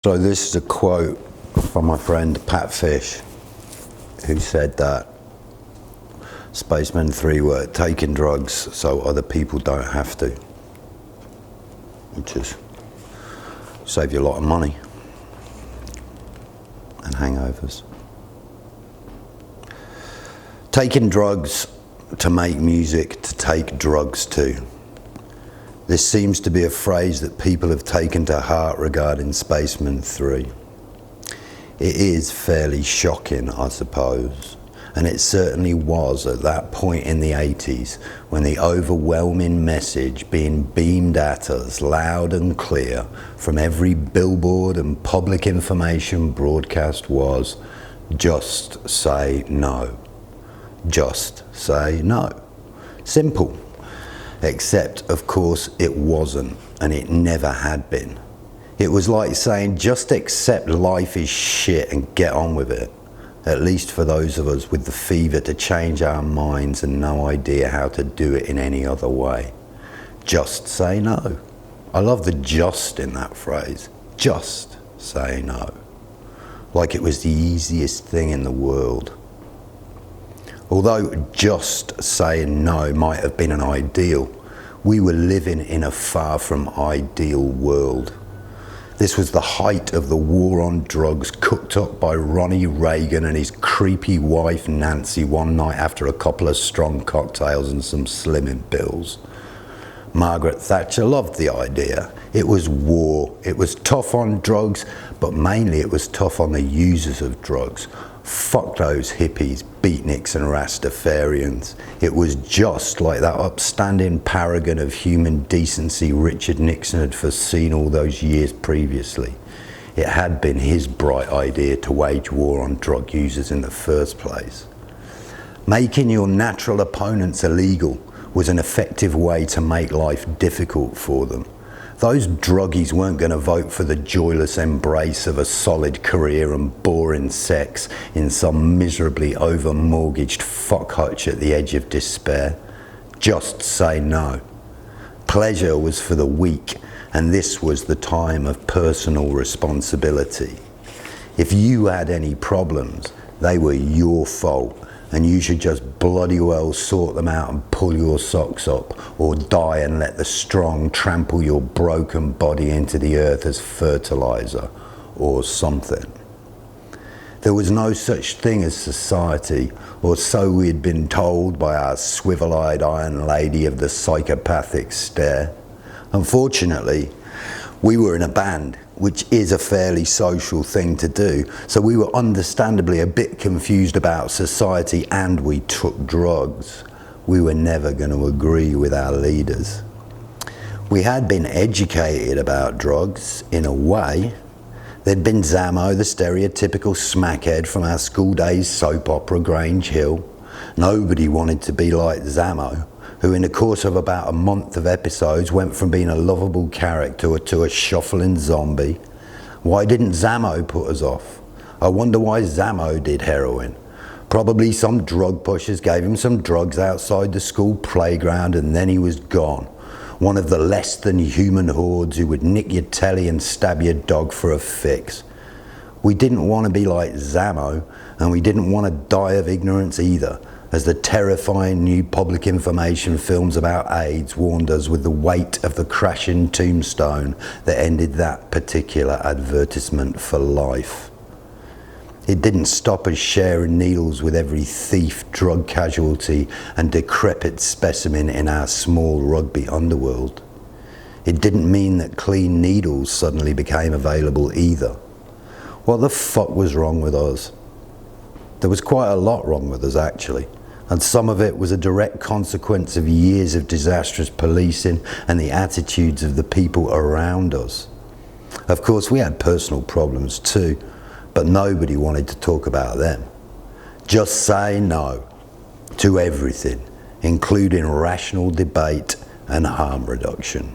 So this is a quote from my friend Pat Fish, who said that Spacemen 3 were taking drugs so other people don't have to, which is save you a lot of money and hangovers. Taking drugs to make music, to take drugs too. This seems to be a phrase that people have taken to heart regarding Spacemen 3. It is fairly shocking, I suppose, and it certainly was at that point in the 80s when the overwhelming message being beamed at us loud and clear from every billboard and public information broadcast was, just say no. Just say no. Simple. Except, of course, it wasn't, and it never had been. It was like saying, just accept life is shit and get on with it. At least for those of us with the fever to change our minds and no idea how to do it in any other way. Just say no. I love the just in that phrase. Just say no. Like it was the easiest thing in the world. Although just saying no might have been an ideal, we were living in a far from ideal world. This was the height of the war on drugs cooked up by Ronnie Reagan and his creepy wife Nancy one night after a couple of strong cocktails and some slimming pills. Margaret Thatcher loved the idea. It was war. It was tough on drugs, but mainly it was tough on the users of drugs. Fuck those hippies, beatniks and Rastafarians. It was just like that upstanding paragon of human decency Richard Nixon had foreseen all those years previously. It had been his bright idea to wage war on drug users in the first place. Making your natural opponents illegal was an effective way to make life difficult for them. Those druggies weren't going to vote for the joyless embrace of a solid career and boring sex in some miserably over-mortgaged fuck hutch at the edge of despair. Just say no. Pleasure was for the weak, and this was the time of personal responsibility. If you had any problems, they were your fault, and you should just bloody well sort them out and pull your socks up, or die and let the strong trample your broken body into the earth as fertilizer, or something. There was no such thing as society, or so we had been told by our swivel-eyed iron lady of the psychopathic stare. Unfortunately, we were in a band, which is a fairly social thing to do, so we were understandably a bit confused about society, and we took drugs. We were never going to agree with our leaders. We had been educated about drugs, in a way. There'd been Zammo, the stereotypical smackhead from our school days soap opera Grange Hill. Nobody wanted to be like Zammo, who in the course of about a month of episodes went from being a lovable character to a shuffling zombie. Why didn't Zammo put us off? I wonder why Zammo did heroin. Probably some drug pushers gave him some drugs outside the school playground and then he was gone. One of the less than human hordes who would nick your telly and stab your dog for a fix. We didn't want to be like Zammo, and we didn't want to die of ignorance either, as the terrifying new public information films about AIDS warned us with the weight of the crashing tombstone that ended that particular advertisement for life. It didn't stop us sharing needles with every thief, drug casualty and decrepit specimen in our small rugby underworld. It didn't mean that clean needles suddenly became available either. What the fuck was wrong with us? There was quite a lot wrong with us actually. And some of it was a direct consequence of years of disastrous policing and the attitudes of the people around us. Of course, we had personal problems too, but nobody wanted to talk about them. Just say no to everything, including rational debate and harm reduction.